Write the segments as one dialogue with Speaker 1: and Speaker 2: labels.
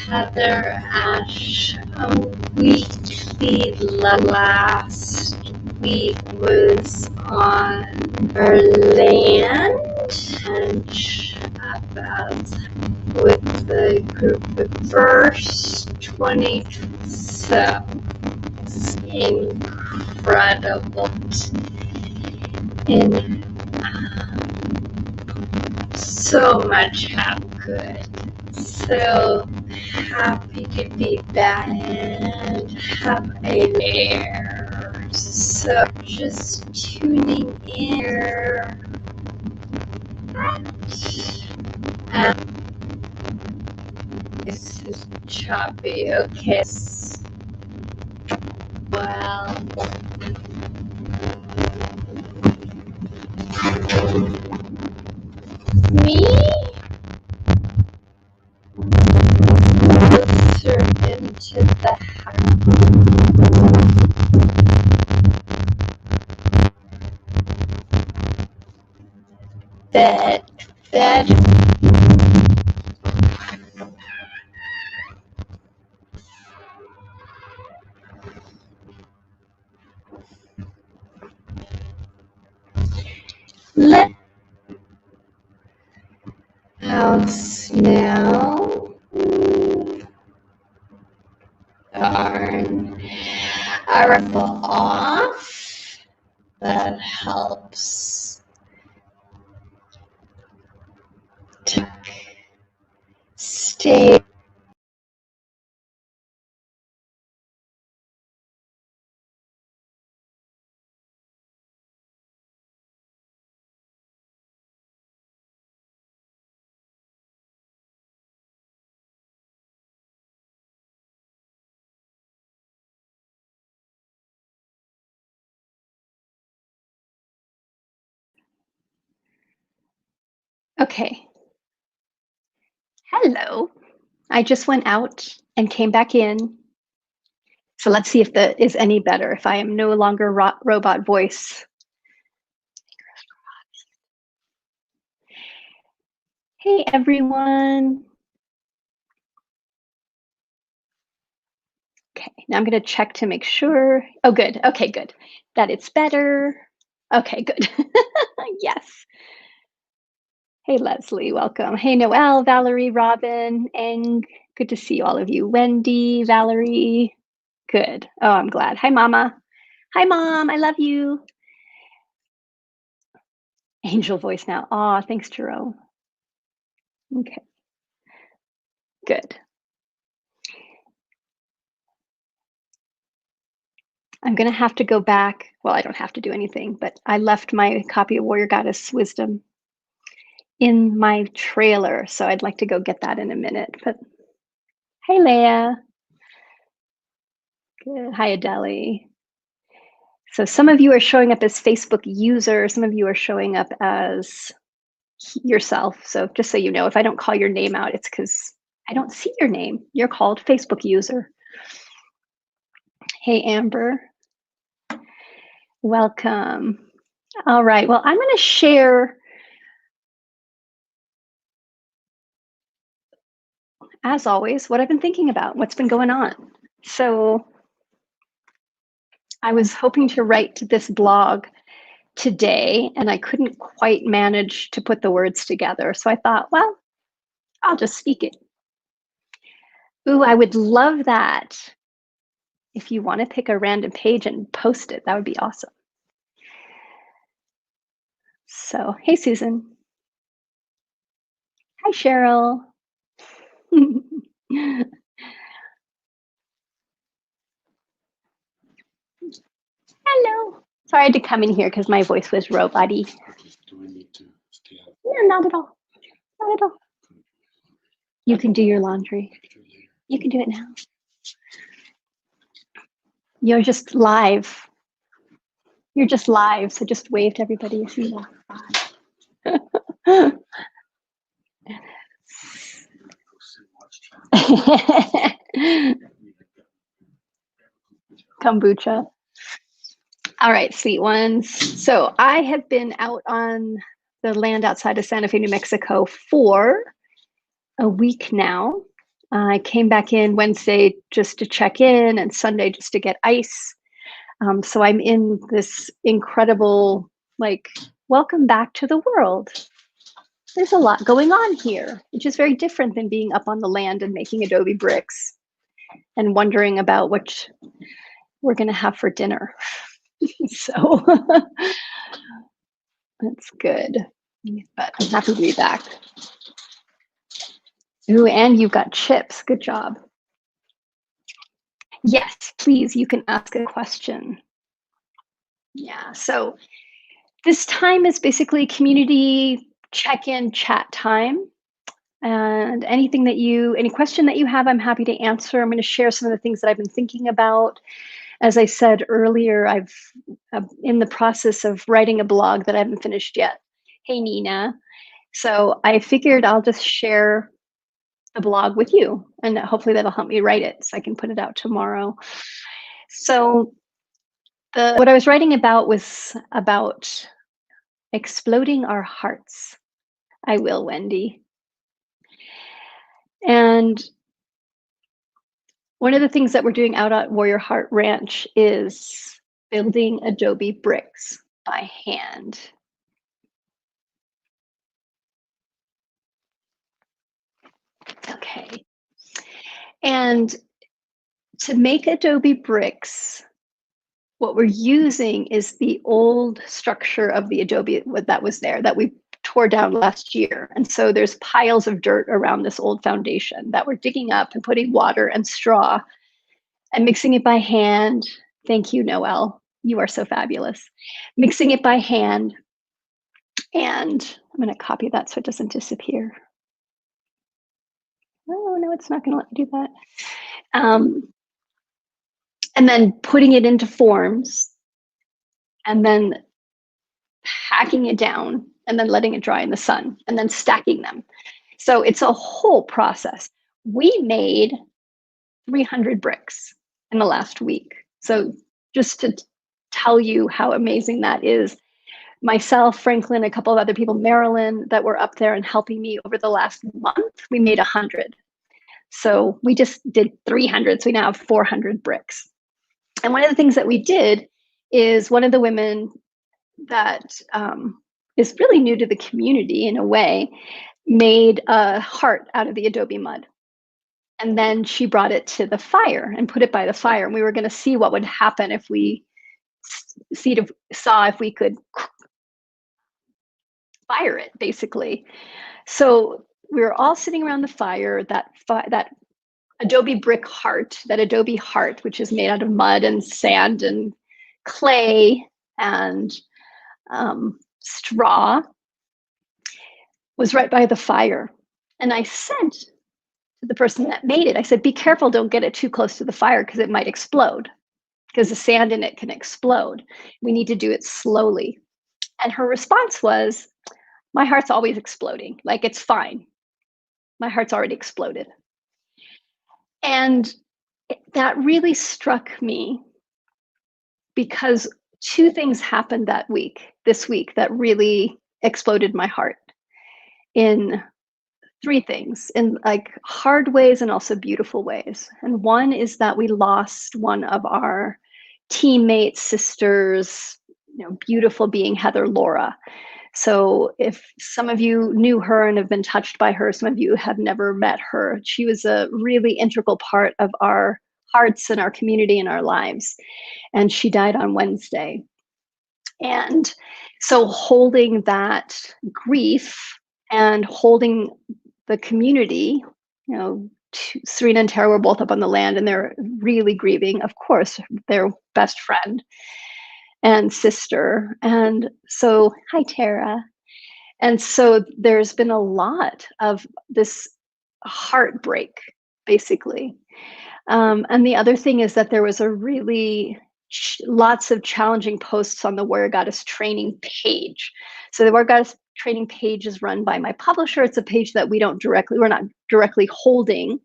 Speaker 1: HeatherAsh Weekly last week was on Berland and about with the group of first 20, so it's incredible and so much how good. So happy to be back and have a layer. So just tuning in here. And this is choppy. Okay. Well, me? Closer into the house. Bed. Let house now. Darn. I ripple off. That helps. Stay. Okay. Hello. I just went out and came back in. So let's see if that is any better, if I am no longer robot voice. Hey, everyone. Okay, now I'm going to check to make sure. Oh, good. Okay, good. That it's better. Okay, good. Yes. Hey, Leslie, welcome. Hey, Noelle, Valerie, Robin, Eng. Good to see all of you. Wendy, Valerie. Good. Oh, I'm glad. Hi, Mama. Hi, Mom. I love you. Angel voice now. Aw, thanks, Jerome. Okay. Good. I'm going to have to go back. Well, I don't have to do anything, but I left my copy of Warrior Goddess Wisdom in my trailer, so I'd like to go get that in a minute. But hey, Leah. Good. Hi, Adele. So some of you are showing up as Facebook users. Some of you are showing up as yourself. So just so you know, if I don't call your name out, it's because I don't see your name. You're called Facebook user. Hey, Amber. Welcome. All right. Well, I'm going to share, as always, what I've been thinking about, what's been going on. So I was hoping to write this blog today, and I couldn't quite manage to put the words together. So I thought, well, I'll just speak it. Ooh, I would love that. If you want to pick a random page and post it, that would be awesome. So, hey, Susan. Hi, Cheryl. Hello. Sorry I had to come in here because my voice was robot-y. Do I need to stay out? No, not at all. Not at all. You can do your laundry. You can do it now. You're just live. You're just live, so just wave to everybody you see that. Kombucha. All right, sweet ones. So I have been out on the land outside of Santa Fe, New Mexico for a week now. I came back in Wednesday just to check in and Sunday just to get ice. So I'm in this incredible, like, welcome back to the world. There's a lot going on here, which is very different than being up on the land and making adobe bricks and wondering about what we're going to have for dinner. So that's good. But I'm happy to be back. Ooh, and you've got chips. Good job. Yes, please, you can ask a question. Yeah, so this time is basically community check-in chat time. And any question that you have, I'm happy to answer. I'm going to share some of the things that I've been thinking about. As I said earlier, I'm in the process of writing a blog that I haven't finished yet. Hey, Nina. So I figured I'll just share the blog with you, and hopefully that'll help me write it so I can put it out tomorrow. So what I was writing about was about exploding our hearts. I will, Wendy. And one of the things that we're doing out at Warrior Heart Ranch is building adobe bricks by hand. Okay. And to make adobe bricks, what we're using is the old structure of the adobe that was there that we tore down last year. And so there's piles of dirt around this old foundation that we're digging up and putting water and straw and mixing it by hand. Thank you, Noelle. You are so fabulous. Mixing it by hand. And I'm going to copy that so it doesn't disappear. Oh, no, it's not going to let me do that. And then putting it into forms and then packing it down and then letting it dry in the sun and then stacking them. So it's a whole process. We made 300 bricks in the last week. So just to tell you how amazing that is, myself, Franklin, a couple of other people, Marilyn, that were up there and helping me over the last month, we made 100. So we just did 300. So we now have 400 bricks. And one of the things that we did is one of the women that is really new to the community in a way, made a heart out of the adobe mud. And then she brought it to the fire and put it by the fire. And we were going to see what would happen if we saw if we could fire it, basically. So we were all sitting around the fire, that adobe brick heart, that adobe heart, which is made out of mud and sand and clay and straw, was right by the fire. And I said to the person that made it, I said, be careful, don't get it too close to the fire because it might explode, because the sand in it can explode. We need to do it slowly. And her response was, my heart's always exploding. Like, it's fine. My heart's already exploded. And that really struck me because two things happened this week, that really exploded my heart in three things, in like hard ways and also beautiful ways. And one is that we lost one of our teammates, sisters, beautiful being, Heather Laura. So if some of you knew her and have been touched by her, some of you have never met her. She was a really integral part of our hearts and our community and our lives. And she died on Wednesday. And so holding that grief and holding the community, Serena and Tara were both up on the land and they're really grieving, of course, their best friend and sister. And so, hi, Tara. And so there's been a lot of this heartbreak, basically. And the other thing is that there was a really lots of challenging posts on the Warrior Goddess training page. So the Warrior Goddess training page is run by my publisher. It's a page that we're not directly holding.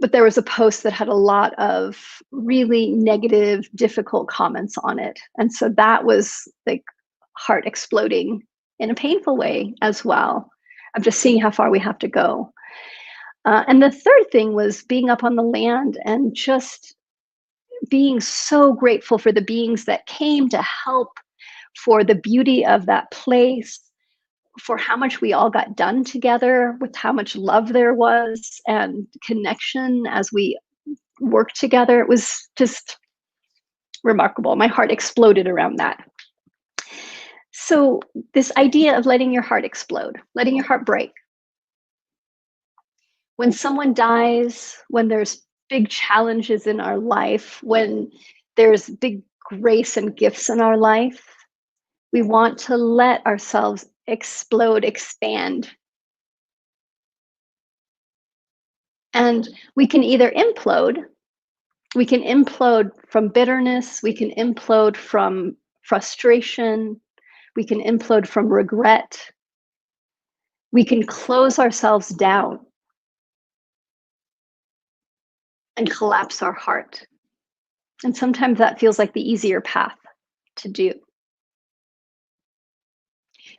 Speaker 1: But there was a post that had a lot of really negative, difficult comments on it. And so that was like heart exploding in a painful way as well, of just seeing how far we have to go. And the third thing was being up on the land and just being so grateful for the beings that came to help, for the beauty of that place, for how much we all got done together, with how much love there was and connection as we worked together. It was just remarkable. My heart exploded around that. So, this idea of letting your heart explode, letting your heart break. When someone dies, when there's big challenges in our life, when there's big grace and gifts in our life, we want to let ourselves explode, expand. And we can implode from bitterness, we can implode from frustration, we can implode from regret, we can close ourselves down and collapse our heart. And sometimes that feels like the easier path to do.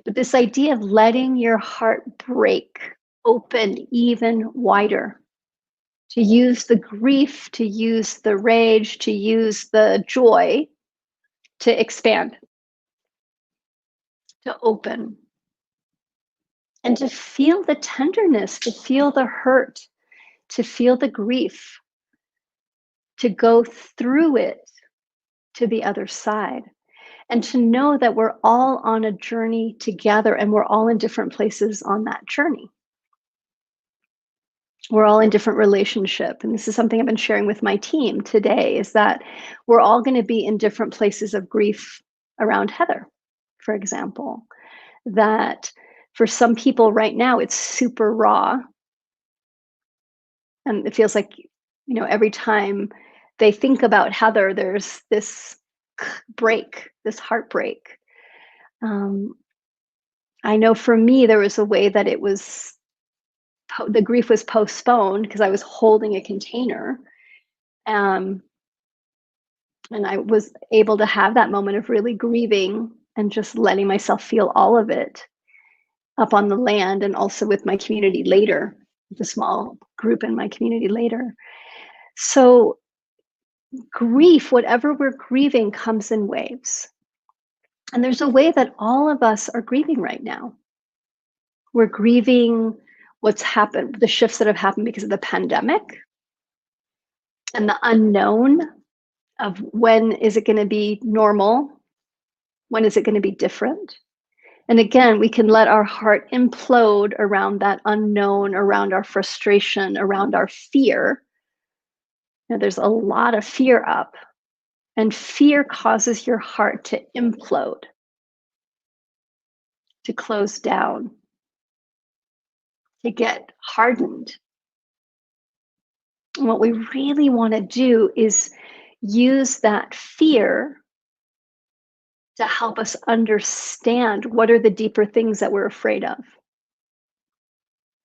Speaker 1: But this idea of letting your heart break open even wider, to use the grief, to use the rage, to use the joy to expand, to open, and to feel the tenderness, to feel the hurt, to feel the grief, to go through it to the other side, and to know that we're all on a journey together and we're all in different places on that journey. We're all in different relationship, and this is something I've been sharing with my team today, is that we're all going to be in different places of grief around Heather, for example. That for some people right now it's super raw, and it feels like, every time they think about Heather, there's this break, this heartbreak. I know for me there was a way that it was the grief was postponed because I was holding a container. Um, and I was able to have that moment of really grieving and just letting myself feel all of it up on the land, and also with my community later, the small group in my community later. So grief, whatever we're grieving, comes in waves. And there's a way that all of us are grieving right now. We're grieving what's happened, the shifts that have happened because of the pandemic and the unknown of when is it going to be normal? When is it going to be different? And again, we can let our heart implode around that unknown, around our frustration, around our fear. There's a lot of fear up, and fear causes your heart to implode, to close down, to get hardened. And what we really want to do is use that fear to help us understand what are the deeper things that we're afraid of,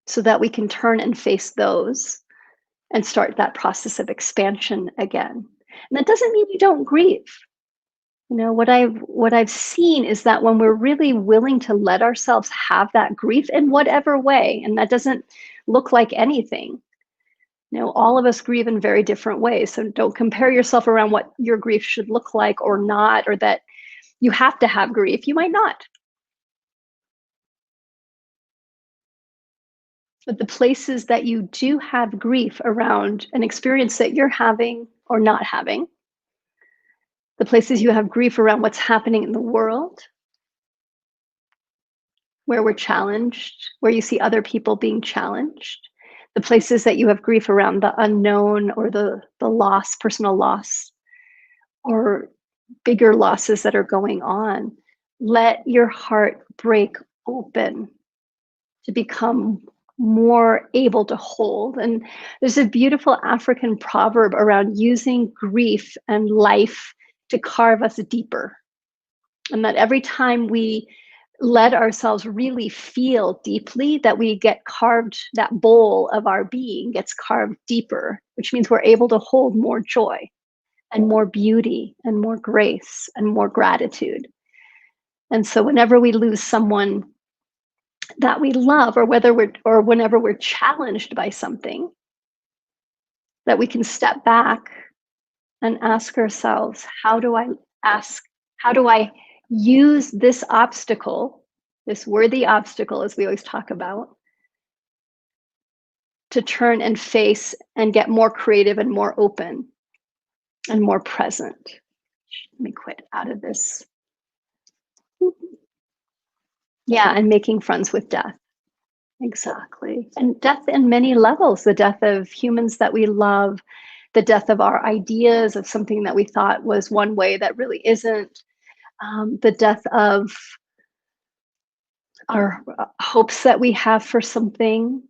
Speaker 1: so that we can turn and face those and start that process of expansion again. And that doesn't mean you don't grieve. What I've seen is that when we're really willing to let ourselves have that grief in whatever way, and that doesn't look like anything. All of us grieve in very different ways. So don't compare yourself around what your grief should look like or not, or that you have to have grief. You might not. But the places that you do have grief around an experience that you're having or not having, the places you have grief around what's happening in the world, where we're challenged, where you see other people being challenged, the places that you have grief around the unknown or the loss, personal loss, or bigger losses that are going on, let your heart break open to become more able to hold. And there's a beautiful African proverb around using grief and life to carve us deeper. And that every time we let ourselves really feel deeply, that we get carved, that bowl of our being gets carved deeper, which means we're able to hold more joy and more beauty and more grace and more gratitude. And so whenever we lose someone that we love, or whenever we're challenged by something, that we can step back and ask ourselves, ask how do I use this obstacle, this worthy obstacle as we always talk about, to turn and face and get more creative and more open and more present. Let me quit out of this. Yeah, and making friends with death. Exactly. And death in many levels, the death of humans that we love, the death of our ideas of something that we thought was one way that really isn't, the death of our hopes that we have for something.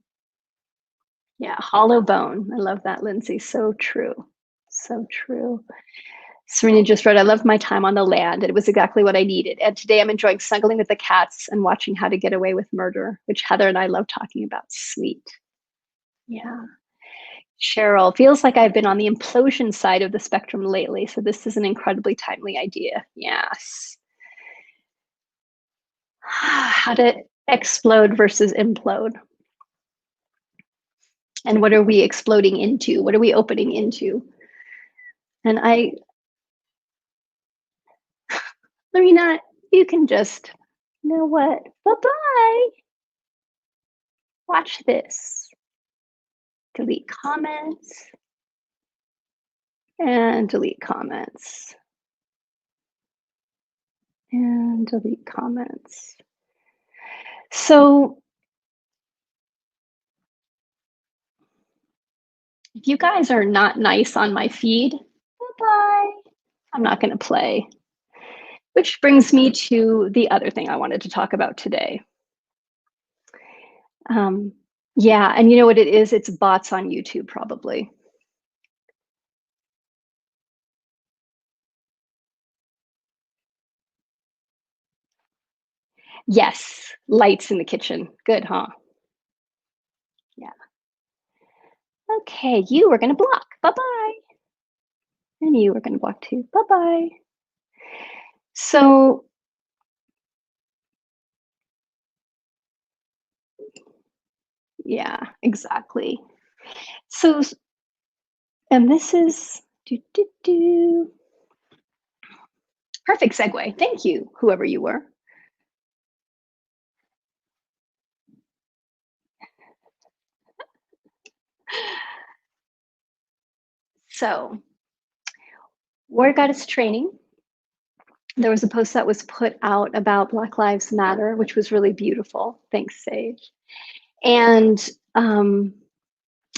Speaker 1: Yeah, hollow bone. I love that, Lindsay. So true. So true. Serena just wrote, I loved my time on the land. It was exactly what I needed. And today I'm enjoying snuggling with the cats and watching How to Get Away with Murder, which Heather and I love talking about. Sweet. Yeah. Cheryl, feels like I've been on the implosion side of the spectrum lately. So this is an incredibly timely idea. Yes. How to explode versus implode. And what are we exploding into? What are we opening into? And Lorena, you can just, you know what? Bye-bye. Watch this. Delete comments and delete comments and delete comments. So if you guys are not nice on my feed, bye-bye. I'm not going to play. Which brings me to the other thing I wanted to talk about today. Yeah, and you know what it is? It's bots on YouTube, probably. Yes, lights in the kitchen. Good, huh? Yeah. Okay, you are going to block. Bye-bye. And you are going to block too. Bye-bye. So, yeah, exactly. So, and this is perfect segue. Thank you, whoever you were. So, Warrior Goddess training. There was a post that was put out about Black Lives Matter, which was really beautiful. Thanks, Sage. And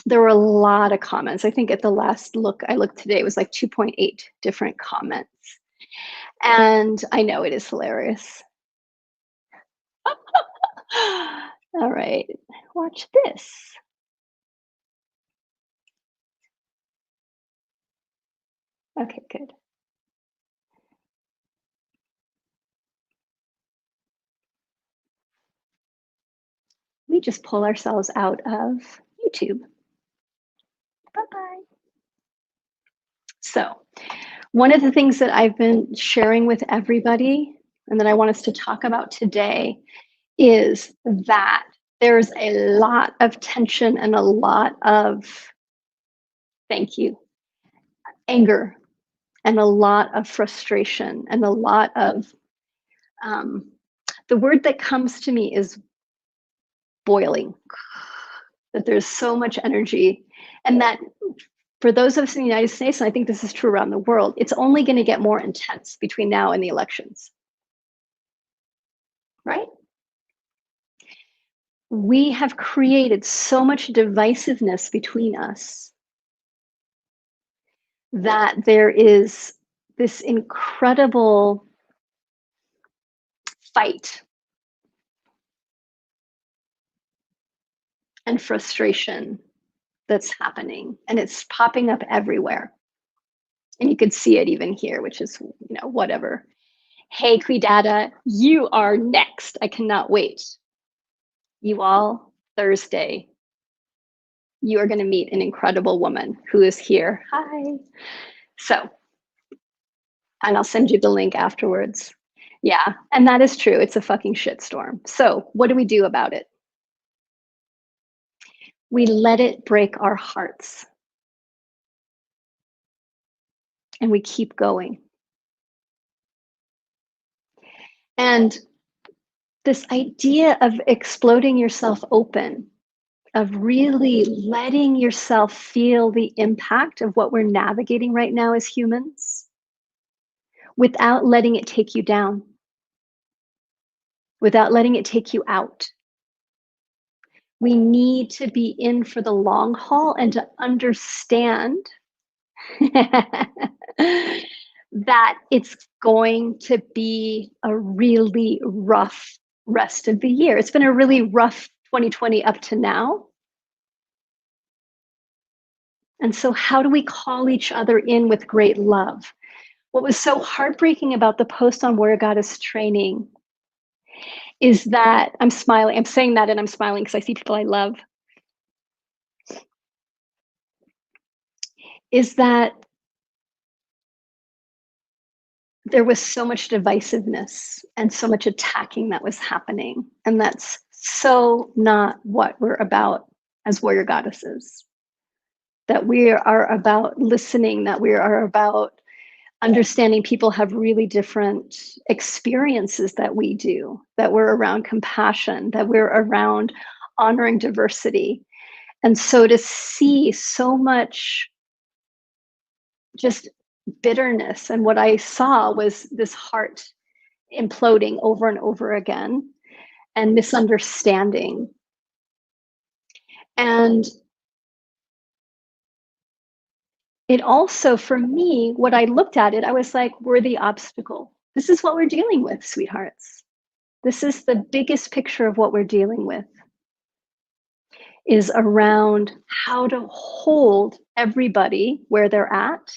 Speaker 1: there were a lot of comments. I think at the last look I looked today, it was like 2.8 different comments. And I know it is hilarious. All right, watch this. Okay, good. We just pull ourselves out of YouTube. Bye-bye. So, one of the things that I've been sharing with everybody and that I want us to talk about today is that there's a lot of tension and a lot of, thank you, anger and a lot of frustration and a lot of, the word that comes to me is boiling, that there's so much energy, and that for those of us in the United States, and I think this is true around the world, it's only going to get more intense between now and the elections, right? We have created so much divisiveness between us that there is this incredible fight and frustration that's happening, and it's popping up everywhere. And you could see it even here, which is, whatever. Hey, Quidada, you are next. I cannot wait. You all, Thursday, you are going to meet an incredible woman who is here. Hi. So, and I'll send you the link afterwards. Yeah, and that is true. It's a fucking shitstorm. So, what do we do about it? We let it break our hearts and we keep going. And this idea of exploding yourself open, of really letting yourself feel the impact of what we're navigating right now as humans without letting it take you down, without letting it take you out. We need to be in for the long haul and to understand that it's going to be a really rough rest of the year. It's been a really rough 2020 up to now. And so, how do we call each other in with great love? What was so heartbreaking about the post on Warrior Goddess training is that I'm smiling. I'm saying that and I'm smiling because I see people I love. Is that there was so much divisiveness and so much attacking that was happening. And that's so not what we're about as warrior goddesses. That we are about listening, that we are about understanding people have really different experiences that we do, that we're around compassion, that we're around honoring diversity. And so to see so much just bitterness, and what I saw was this heart imploding over and over again, and misunderstanding. And it also, for me, what I looked at it, I was like, we're the obstacle. This is what we're dealing with, sweethearts. This is the biggest picture of what we're dealing with, is around how to hold everybody where they're at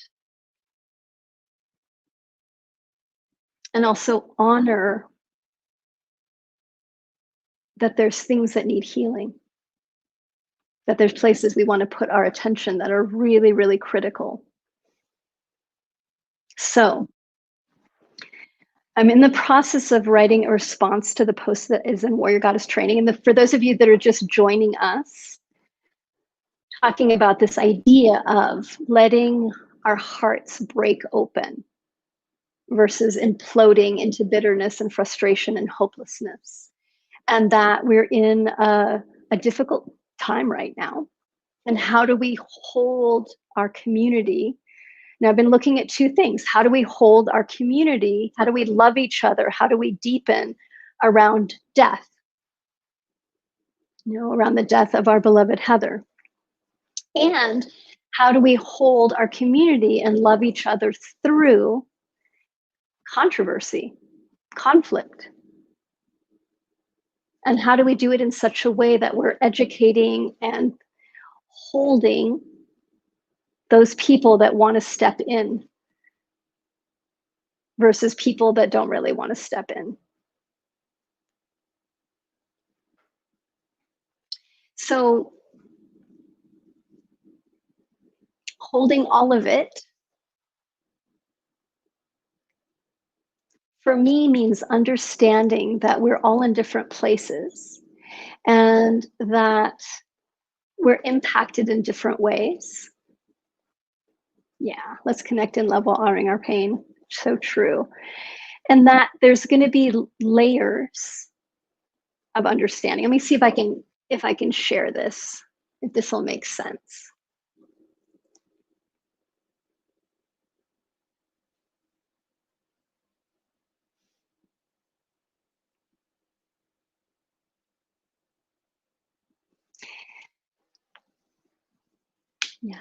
Speaker 1: and also honor that there's things that need healing, that there's places we want to put our attention that are really, really critical. So I'm in the process of writing a response to the post that is in Warrior Goddess Training. And for those of you that are just joining us, talking about this idea of letting our hearts break open versus imploding into bitterness and frustration and hopelessness. And that we're in a difficult time right now. And how do we hold our community? Now, I've been looking at two things. How do we hold our community? How do we love each other? How do we deepen around death? Around the death of our beloved Heather. And how do we hold our community and love each other through controversy, conflict? And how do we do it in such a way that we're educating and holding those people that want to step in versus people that don't really want to step in? So holding all of it for me means understanding that we're all in different places and that we're impacted in different ways. Yeah, let's connect in love while honoring our pain. So true. And that there's going to be layers of understanding. Let me see if I can share this, if this will make sense. Yeah.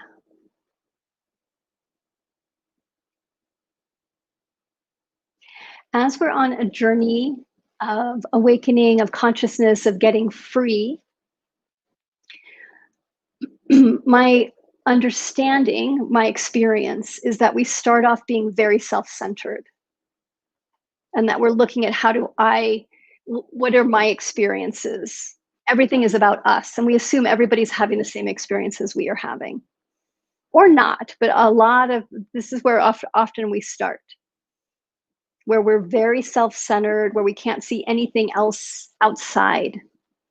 Speaker 1: As we're on a journey of awakening, of consciousness, of getting free, my understanding, my experience is that we start off being very self-centered, and that we're looking at what are my experiences? Everything is about us, and we assume everybody's having the same experiences we are having, or not, but a lot of this is where often we start. where we're very self-centered, where we can't see anything else outside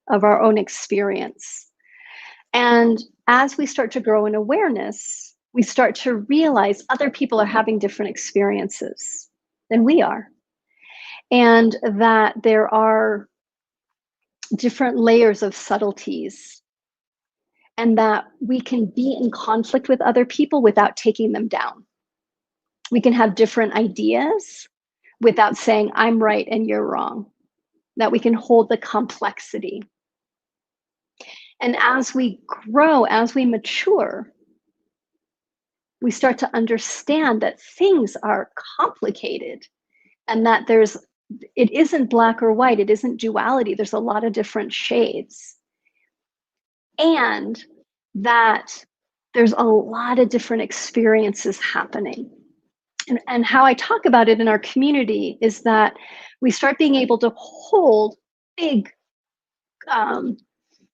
Speaker 1: of our own experience. And as we start to grow in awareness, we start to realize other people are having different experiences than we are, and that there are different layers of subtleties, and that we can be in conflict with other people without taking them down. We can have different ideas without saying, I'm right and you're wrong, that we can hold the complexity. And as we grow, as we mature, we start to understand that things are complicated, and that it isn't black or white, it isn't duality, there's a lot of different shades. And that there's a lot of different experiences happening. And how I talk about it in our community is that we start being able to hold big um,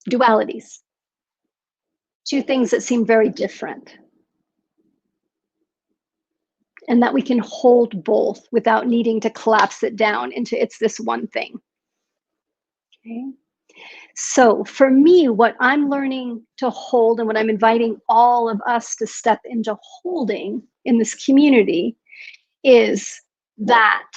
Speaker 1: dualities, two things that seem very different, and that we can hold both without needing to collapse it down into it's this one thing. Okay. So for me, what I'm learning to hold and what I'm inviting all of us to step into holding in this community is that,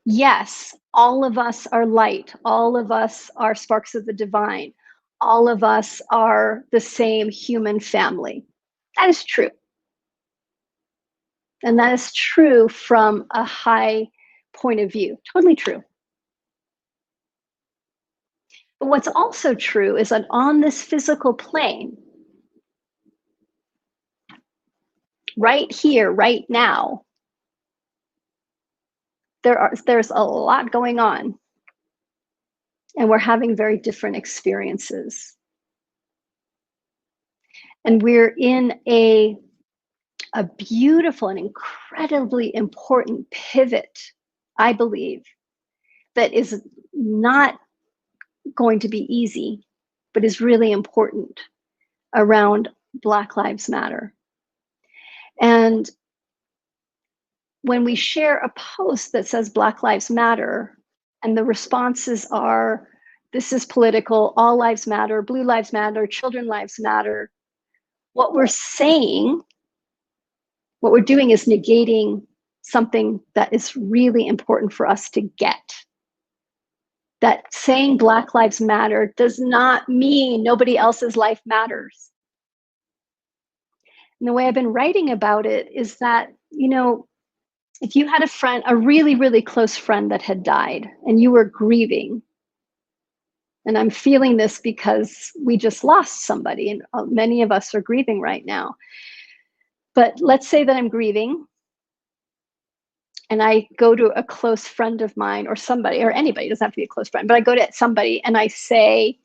Speaker 1: yes, all of us are light, all of us are sparks of the divine, all of us are the same human family. That is true. And that is true from a high point of view. Totally true. But what's also true is that on this physical plane, right here, right now, there's a lot going on, and we're having very different experiences. And we're in a beautiful and incredibly important pivot, I believe, that is not going to be easy, but is really important around Black Lives Matter. And when we share a post that says Black Lives Matter, and the responses are, this is political, all lives matter, blue lives matter, children lives matter, what we're saying, what we're doing is negating something that is really important for us to get. That saying Black Lives Matter does not mean nobody else's life matters. And the way I've been writing about it is that, if you had a friend, a really, really close friend that had died, and you were grieving, and I'm feeling this because we just lost somebody, and many of us are grieving right now. But let's say that I'm grieving, and I go to a close friend of mine, or somebody, or anybody, it doesn't have to be a close friend, but I go to somebody and I say,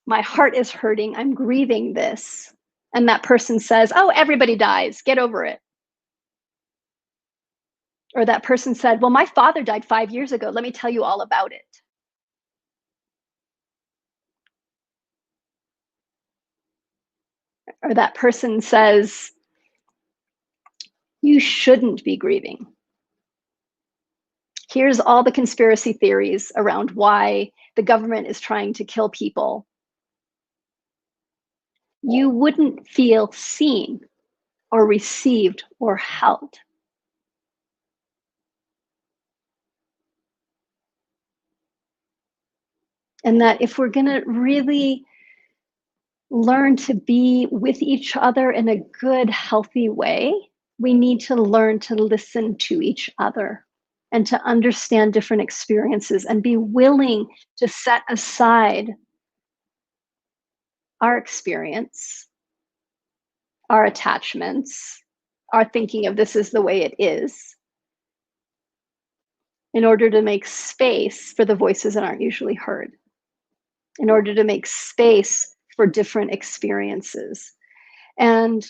Speaker 1: my heart is hurting, I'm grieving this. And that person says, oh, everybody dies, get over it. Or that person said, well, my father died 5 years ago, let me tell you all about it. Or that person says, you shouldn't be grieving. Here's all the conspiracy theories around why the government is trying to kill people. You wouldn't feel seen or received or held. And that if we're going to really learn to be with each other in a good, healthy way, we need to learn to listen to each other and to understand different experiences and be willing to set aside our experience, our attachments, our thinking of this is the way it is, in order to make space for the voices that aren't usually heard, in order to make space for different experiences. And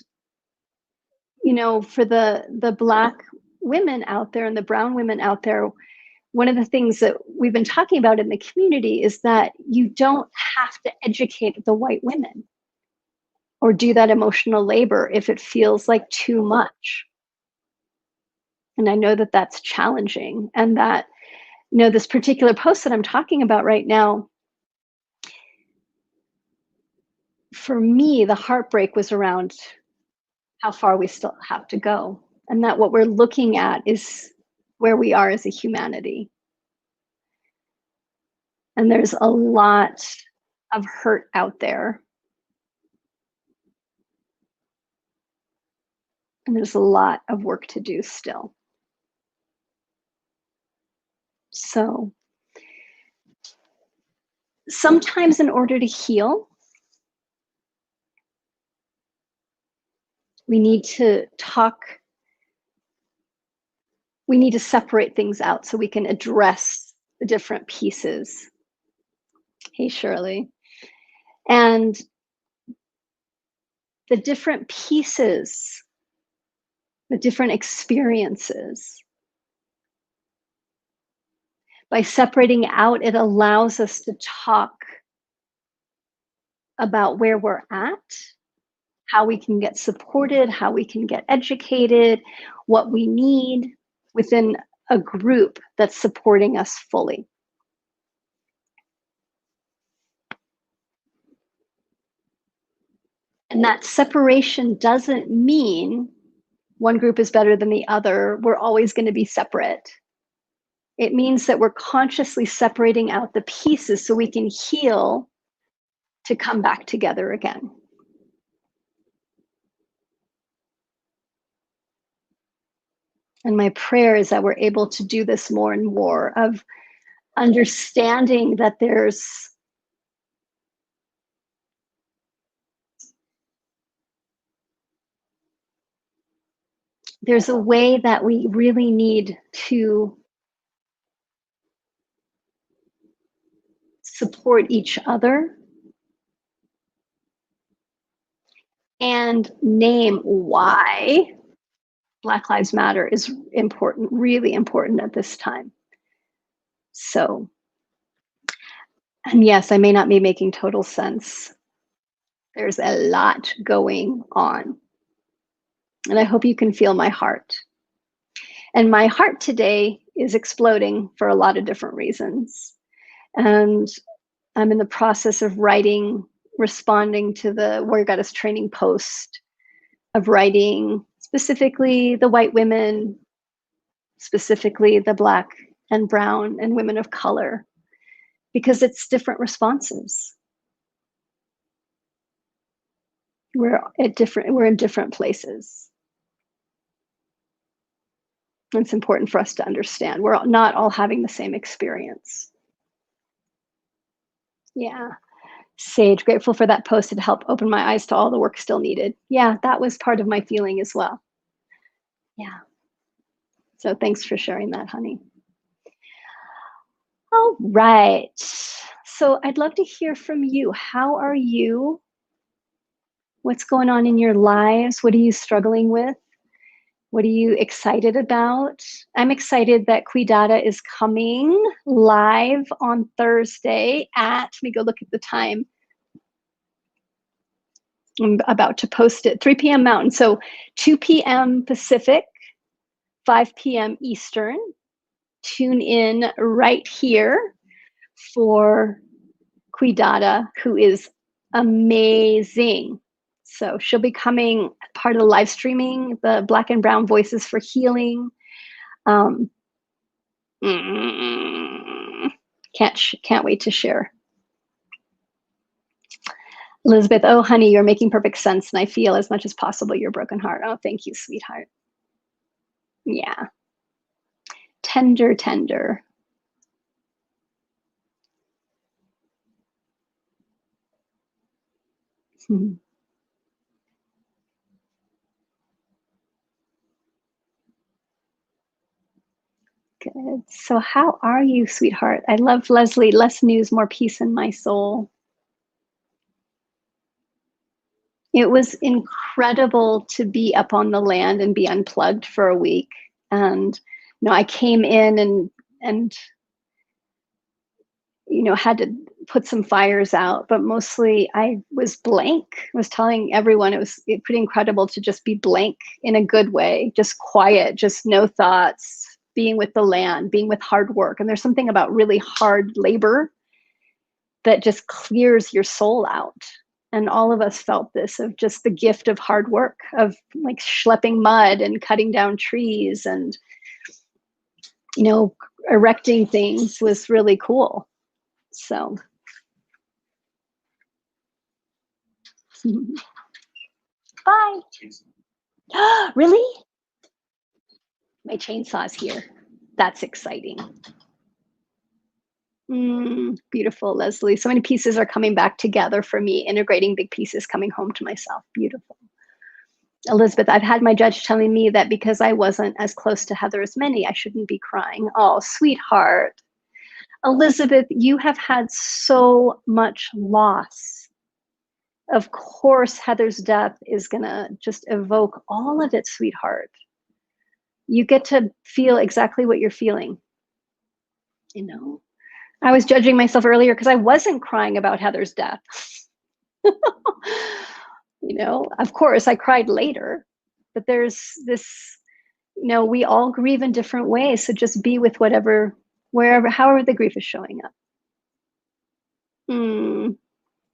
Speaker 1: for the Black women out there and the brown women out there, one of the things that we've been talking about in the community is that you don't have to educate the white women or do that emotional labor if it feels like too much. And I know that that's challenging, and that, this particular post that I'm talking about right now, for me, the heartbreak was around how far we still have to go, and that what we're looking at is where we are as a humanity. And there's a lot of hurt out there, and there's a lot of work to do still. So, sometimes in order to heal, we need to talk, we need to separate things out so we can address the different pieces. Hey, Shirley. And the different pieces, the different experiences, by separating out, it allows us to talk about where we're at, how we can get supported, how we can get educated, what we need within a group that's supporting us fully. And that separation doesn't mean one group is better than the other. We're always going to be separate. It means that we're consciously separating out the pieces so we can heal to come back together again. And my prayer is that we're able to do this more and more, of understanding that there's a way that we really need to support each other and name why Black Lives Matter is important, really important at this time. So, and yes, I may not be making total sense. There's a lot going on. And I hope you can feel my heart. And my heart today is exploding for a lot of different reasons. And I'm in the process of writing, responding to the Warrior Goddess training post, of writing specifically the white women, specifically the Black and brown and women of color, because it's different responses. We're in different places. It's important for us to understand we're not all having the same experience. Yeah. Sage, grateful for that post to help open my eyes to all the work still needed. Yeah, that was part of my feeling as well. Yeah. So thanks for sharing that, honey. All right. So I'd love to hear from you. How are you? What's going on in your lives? What are you struggling with? What are you excited about? I'm excited that Cuidada is coming live on Thursday at, let me go look at the time. I'm about to post it, 3 p.m. Mountain. So 2 p.m. Pacific, 5 p.m. Eastern. Tune in right here for Cuidada, who is amazing. So she'll be coming part of the live streaming, the Black and Brown Voices for Healing. Um, can't wait to share. Elizabeth, oh, honey, you're making perfect sense. And I feel as much as possible your broken heart. Oh, thank you, sweetheart. Yeah. Tender, tender. Mhm. Good. So how are you, sweetheart? I love Leslie. Less news, more peace in my soul. It was incredible to be up on the land and be unplugged for a week. And I came in and had to put some fires out, but mostly I was blank. I was telling everyone it was pretty incredible to just be blank in a good way, just quiet, just no thoughts, being with the land, being with hard work. And there's something about really hard labor that just clears your soul out. And all of us felt this, of just the gift of hard work, of like schlepping mud and cutting down trees and, erecting things was really cool. So. Bye. Really? My chainsaw's here. That's exciting. Beautiful, Leslie. So many pieces are coming back together for me, integrating big pieces, coming home to myself. Beautiful. Elizabeth, I've had my judge telling me that because I wasn't as close to Heather as many, I shouldn't be crying. Oh, sweetheart. Elizabeth, you have had so much loss. Of course, Heather's death is going to just evoke all of it, sweetheart. You get to feel exactly what you're feeling. I was judging myself earlier because I wasn't crying about Heather's death. Of course, I cried later, but there's this, we all grieve in different ways. So just be with whatever, wherever, however the grief is showing up.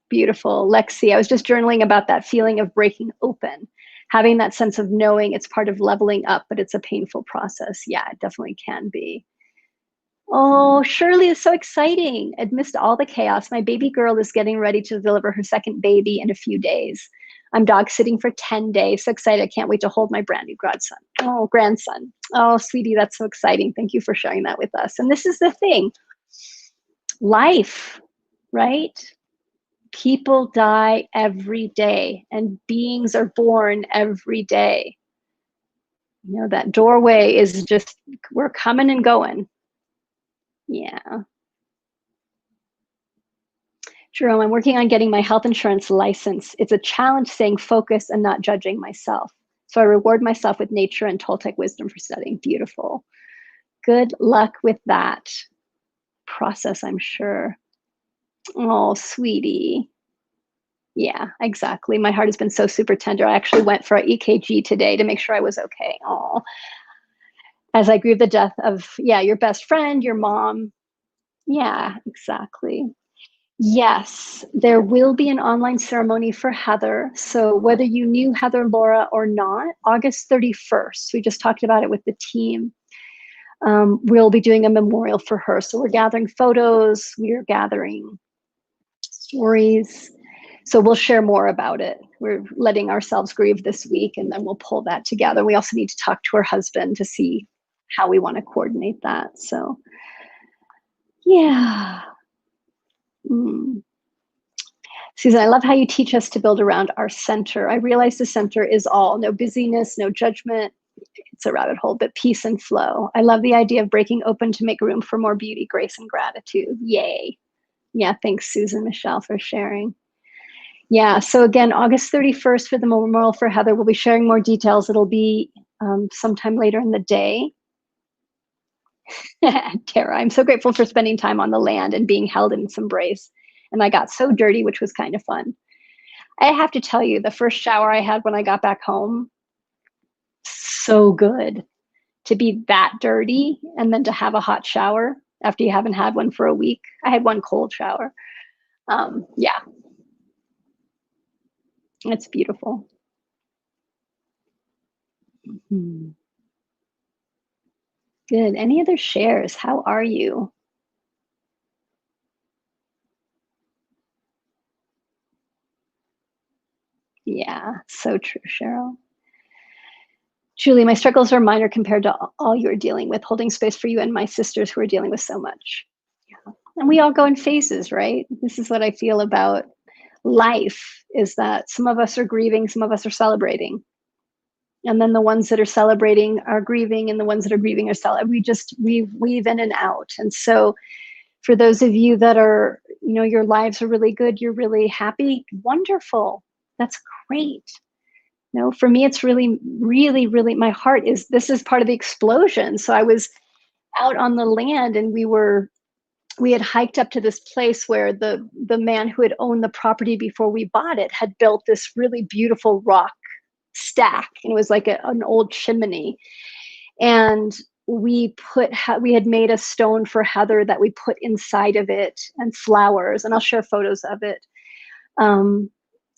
Speaker 1: Beautiful. Lexi, I was just journaling about that feeling of breaking open, having that sense of knowing it's part of leveling up, but it's a painful process. Yeah, it definitely can be. Oh, Shirley is so exciting. Amidst all the chaos, my baby girl is getting ready to deliver her second baby in a few days. I'm dog sitting for 10 days. So excited. I can't wait to hold my brand new grandson. Oh, sweetie, that's so exciting. Thank you for sharing that with us. And this is the thing. Life, right? People die every day and beings are born every day. That doorway is just, we're coming and going. Yeah. Jerome, I'm working on getting my health insurance license. It's a challenge staying focused and not judging myself. So I reward myself with nature and Toltec wisdom for studying. Beautiful. Good luck with that process, I'm sure. Oh, sweetie. Yeah, exactly. My heart has been so super tender. I actually went for an EKG today to make sure I was okay. Oh, as I grieve the death of, your best friend, your mom. Yeah, exactly. Yes, there will be an online ceremony for Heather. So whether you knew Heather Laura or not, August 31st, we just talked about it with the team. We'll be doing a memorial for her. So we're gathering photos, we're gathering stories. So we'll share more about it. We're letting ourselves grieve this week, and then we'll pull that together. We also need to talk to her husband to see how we want to coordinate that. So, yeah. Susan, I love how you teach us to build around our center. I realize the center is all, no busyness, no judgment. It's a rabbit hole, but peace and flow. I love the idea of breaking open to make room for more beauty, grace, and gratitude. Yay. Yeah, thanks, Susan Michelle, for sharing. Yeah, so again, August 31st for the memorial for Heather. We'll be sharing more details. It'll be sometime later in the day. Tara, I'm so grateful for spending time on the land and being held in its embrace. And I got so dirty, which was kind of fun. I have to tell you, the first shower I had when I got back home, so good to be that dirty and then to have a hot shower after you haven't had one for a week. I had one cold shower. Yeah, it's beautiful. Good. Any other shares? How are you? Yeah, so true, Cheryl. Julie, my struggles are minor compared to all you're dealing with, holding space for you and my sisters who are dealing with so much. Yeah. And we all go in phases, right? This is what I feel about life, is that some of us are grieving, some of us are celebrating. And then the ones that are celebrating are grieving, and the ones that are grieving are celebrating. We weave in and out. And so for those of you that are, your lives are really good, you're really happy, wonderful. That's great. For me, it's really, really, really, my heart this is part of the explosion. So I was out on the land and we were we had hiked up to this place where the man who had owned the property before we bought it had built this really beautiful rock stack, and it was like an old chimney. And we had made a stone for Heather that we put inside of it, and flowers, and I'll share photos of it. Um,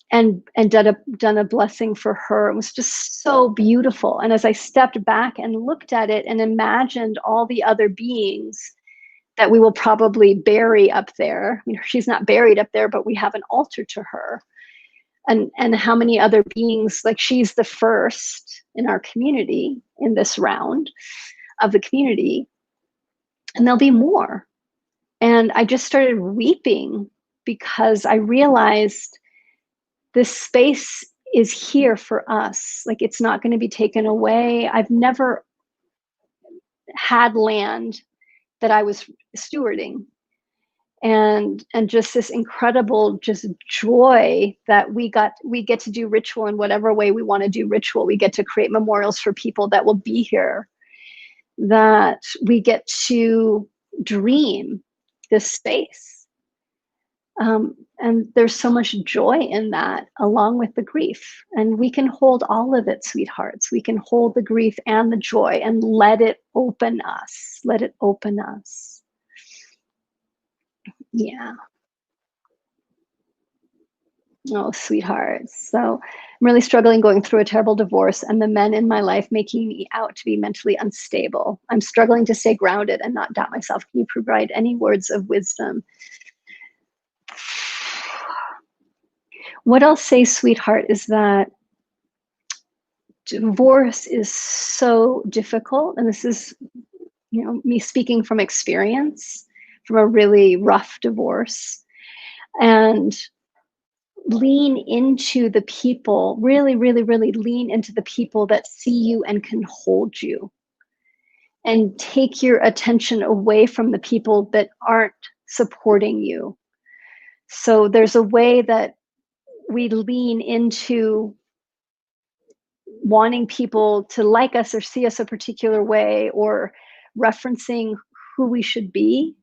Speaker 1: and done a blessing for her. It was just so beautiful. And as I stepped back and looked at it and imagined all the other beings that we will probably bury up there. I mean, she's not buried up there, but we have an altar to her. And how many other beings, like she's the first in our community, in this round of the community, and there'll be more. And I just started weeping because I realized this space is here for us. Like, it's not going to be taken away. I've never had land that I was stewarding, and just this incredible just joy that we get to do ritual in whatever way we want to do ritual. We get to create memorials for people that will be here, that we get to dream this space. And there's so much joy in that, along with the grief. And we can hold all of it, sweethearts. We can hold the grief and the joy and let it open us. Let it open us. Yeah. Oh, sweethearts. So I'm really struggling, going through a terrible divorce, and the men in my life making me out to be mentally unstable. I'm struggling to stay grounded and not doubt myself. Can you provide any words of wisdom? What I'll say, sweetheart, is that divorce is so difficult. And this is, me speaking from experience, from a really rough divorce. And lean into the people, really, really, really lean into the people that see you and can hold you. And take your attention away from the people that aren't supporting you. So there's a way that we lean into wanting people to like us or see us a particular way, or referencing who we should be.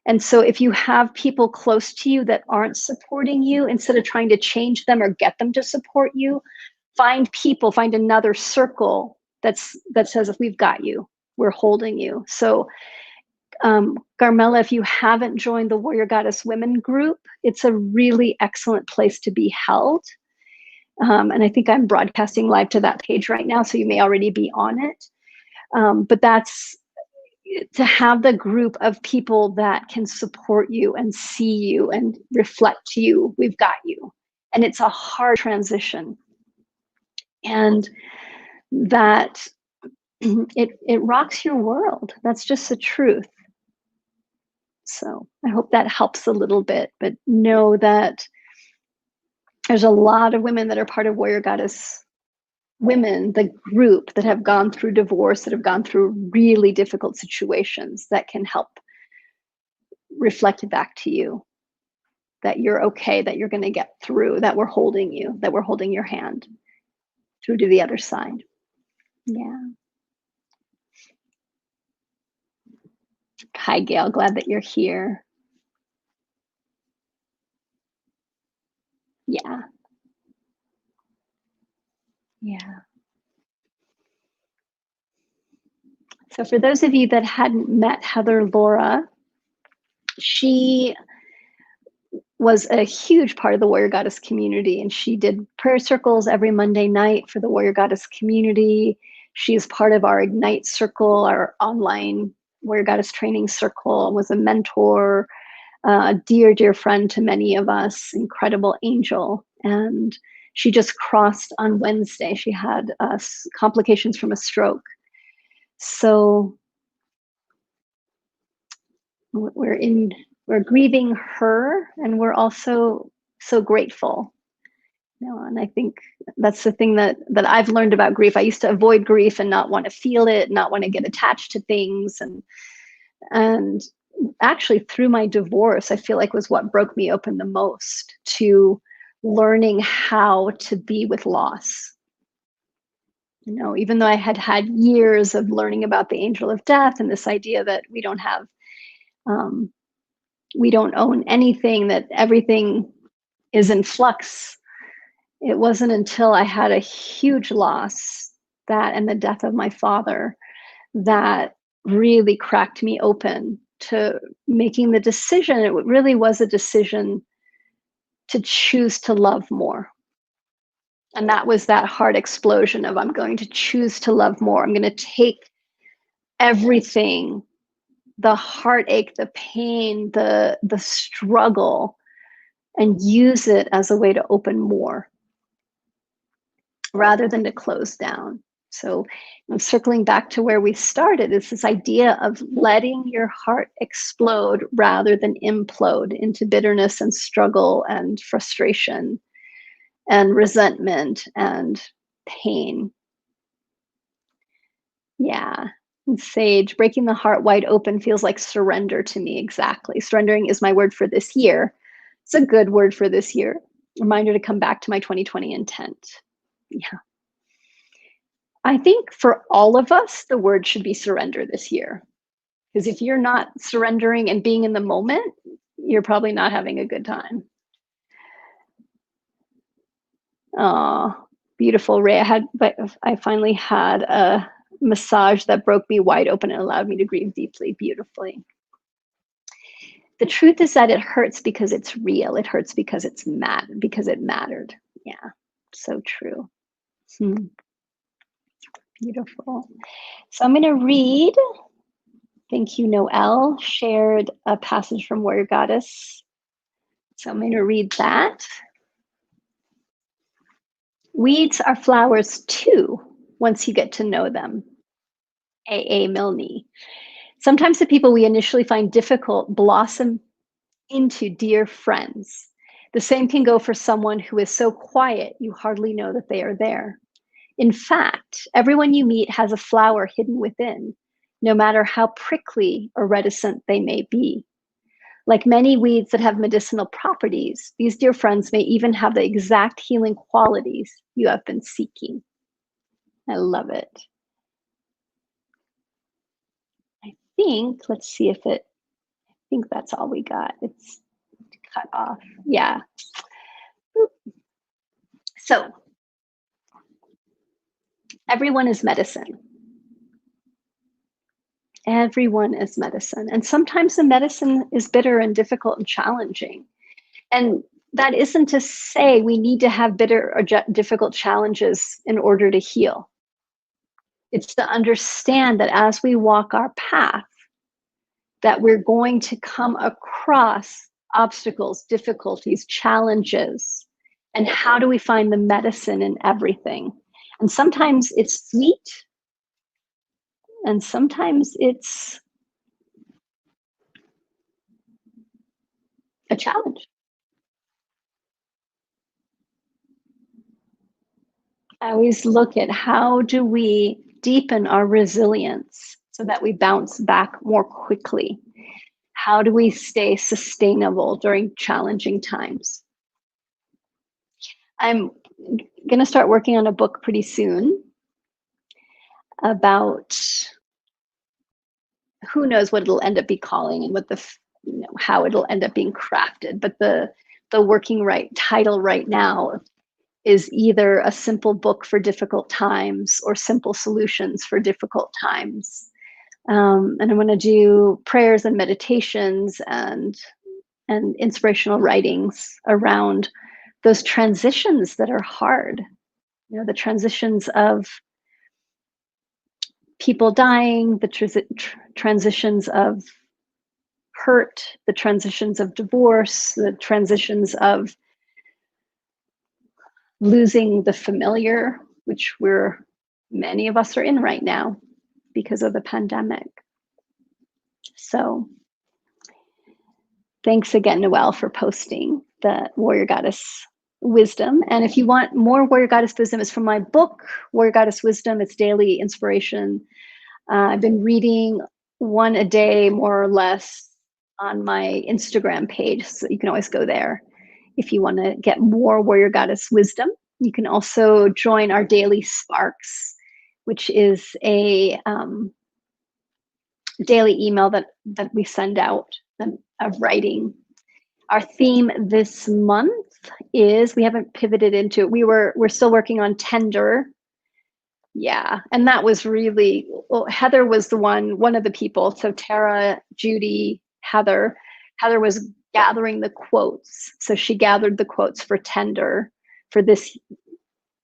Speaker 1: And so if you have people close to you that aren't supporting you, instead of trying to change them or get them to support you, find another circle that says, we've got you, we're holding you. So Carmela, if you haven't joined the Warrior Goddess Women group, it's a really excellent place to be held. And I think I'm broadcasting live to that page right now, so you may already be on it. But that's to have the group of people that can support you and see you and reflect to you, we've got you. And it's a hard transition. And that it rocks your world. That's just the truth. So I hope that helps a little bit, but know that there's a lot of women that are part of Warrior Goddess Women, the group, that have gone through divorce, that have gone through really difficult situations, that can help reflect it back to you that you're okay, that you're going to get through, that we're holding you, that we're holding your hand through to the other side. Yeah. Hi, Gail. Glad that you're here. Yeah. Yeah. So for those of you that hadn't met Heather Laura, she was a huge part of the Warrior Goddess community, and she did prayer circles every Monday night for the Warrior Goddess community. She's part of our Ignite circle, our online Warrior Goddess training circle, and was a mentor, a dear, dear friend to many of us, incredible angel. And she just crossed on Wednesday. She had complications from a stroke. So we're grieving her, and we're also so grateful. And I think that's the thing that I've learned about grief. I used to avoid grief and not want to feel it, not want to get attached to things. And actually through my divorce, I feel like was what broke me open the most to learning how to be with loss. Even though I had years of learning about the angel of death and this idea that we don't have we don't own anything, that everything is in flux. It wasn't until I had a huge loss, that and the death of my father, that really cracked me open to making the decision. It really was a decision to choose to love more. And that was that heart explosion of, I'm going to choose to love more. I'm going to take everything, the heartache, the pain, the struggle, and use it as a way to open more rather than to close down. So I'm circling back to where we started, is this idea of letting your heart explode rather than implode into bitterness and struggle and frustration and resentment and pain. Yeah. And Sage, breaking the heart wide open feels like surrender to me. Exactly. Surrendering is my word for this year. It's a good word for this year. Reminder to come back to my 2020 intent. Yeah. I think for all of us, the word should be surrender this year. Because if you're not surrendering and being in the moment, you're probably not having a good time. Oh, beautiful, Ray. I finally had a massage that broke me wide open and allowed me to grieve deeply, beautifully. The truth is that it hurts because it's real. It hurts because because it mattered. Yeah, so true. Hmm, beautiful. So I'm going to read. Thank you, Noelle. Shared a passage from Warrior Goddess. So I'm going to read that. Weeds are flowers too, once you get to know them. A. A. Milne. Sometimes the people we initially find difficult blossom into dear friends. The same can go for someone who is so quiet you hardly know that they are there. In fact, everyone you meet has a flower hidden within, no matter how prickly or reticent they may be. Like many weeds that have medicinal properties, these dear friends may even have the exact healing qualities you have been seeking. I love it. I think, let's see if I think that's all we got. It's cut off. Yeah. So, everyone is medicine. Everyone is medicine. And sometimes the medicine is bitter and difficult and challenging. And that isn't to say we need to have bitter or difficult challenges in order to heal. It's to understand that as we walk our path, that we're going to come across obstacles, difficulties, challenges. And how do we find the medicine in everything? And sometimes it's sweet, and sometimes it's a challenge. I always look at, how do we deepen our resilience so that we bounce back more quickly? How do we stay sustainable during challenging times? I'm going to start working on a book pretty soon about, who knows what it'll end up be calling, and what how it'll end up being crafted. But the working title right now is either a simple book for difficult times or simple solutions for difficult times. And I'm going to do prayers and meditations and inspirational writings around those transitions that are hard. The transitions of people dying, the transitions of hurt, the transitions of divorce, the transitions of losing the familiar, which many of us are in right now because of the pandemic. So thanks again, Noelle, for posting the Warrior Goddess Wisdom. And if you want more Warrior Goddess Wisdom, it's from my book, Warrior Goddess Wisdom. It's daily inspiration. I've been reading one a day, more or less, on my Instagram page. So you can always go there if you want to get more Warrior Goddess Wisdom. You can also join our daily Sparks, which is a daily email that we send out of writing. Our theme this month is we haven't pivoted into it. We're still working on tender. Yeah, and that was really well, Heather was one of the people. So Tara, Judy, Heather. Heather was gathering the quotes. So she gathered the quotes for tender for this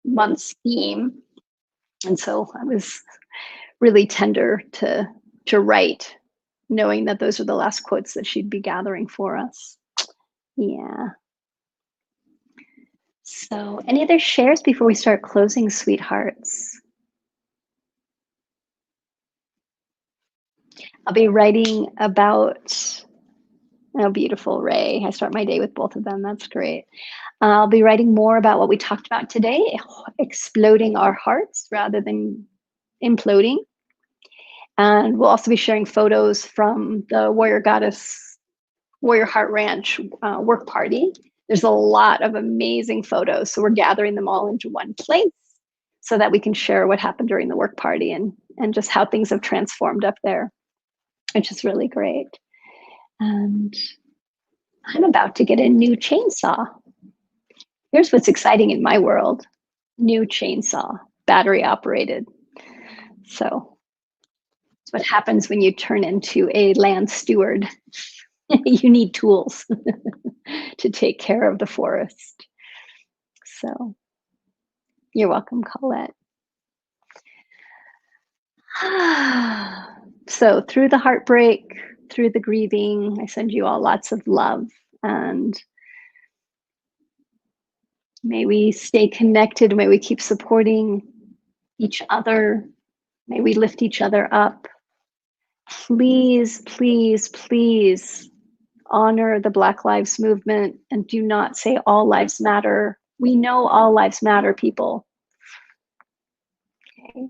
Speaker 1: month's theme. And so I was really tender to write, knowing that those are the last quotes that she'd be gathering for us. Yeah. So, any other shares before we start closing, sweethearts? I'll be writing about, oh, beautiful, Ray. I start my day with both of them. That's great. I'll be writing more about what we talked about today, exploding our hearts rather than imploding. And we'll also be sharing photos from the Warrior Goddess, Warrior Heart Ranch work party. There's a lot of amazing photos. So we're gathering them all into one place so that we can share what happened during the work party and just how things have transformed up there, which is really great. And I'm about to get a new chainsaw. Here's what's exciting in my world: new chainsaw, battery operated. So it's what happens when you turn into a land steward. You need tools to take care of the forest. So you're welcome, Colette. So through the heartbreak, through the grieving, I send you all lots of love, and may we stay connected. May we keep supporting each other. May we lift each other up. Please, please, please honor the Black Lives Movement and do not say all lives matter. We know all lives matter, people. Okay.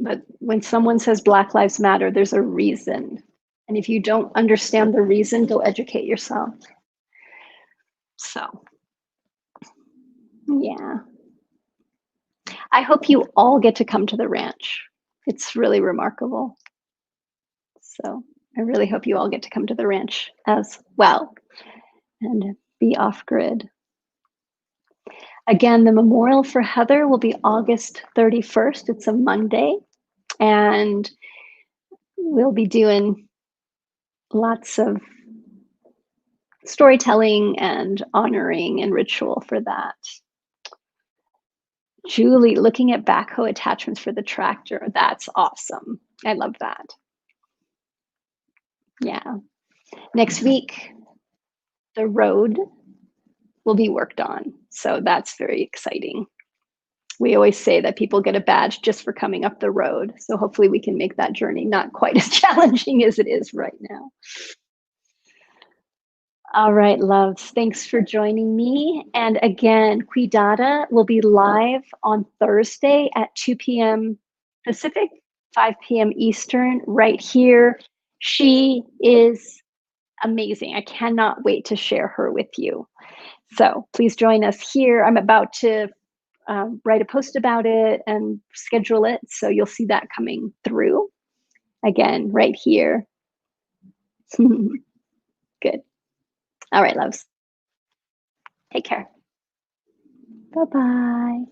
Speaker 1: But when someone says Black Lives Matter, there's a reason. And if you don't understand the reason, go educate yourself. So, yeah. I hope you all get to come to the ranch. It's really remarkable. So, I really hope you all get to come to the ranch as well and be off grid. Again, the memorial for Heather will be August 31st. It's a Monday. And we'll be doing lots of storytelling and honoring and ritual for that. Julie, looking at backhoe attachments for the tractor. That's awesome. I love that. Yeah. Next week, the road will be worked on. So that's very exciting. We always say that people get a badge just for coming up the road. So hopefully we can make that journey not quite as challenging as it is right now. All right, loves. Thanks for joining me. And again, Cuidada will be live on Thursday at 2 p.m. Pacific, 5 p.m. Eastern, right here. She is amazing. I cannot wait to share her with you. So please join us here. I'm about to write a post about it and schedule it. So you'll see that coming through. Again, right here. Good. All right, loves. Take care. Bye-bye.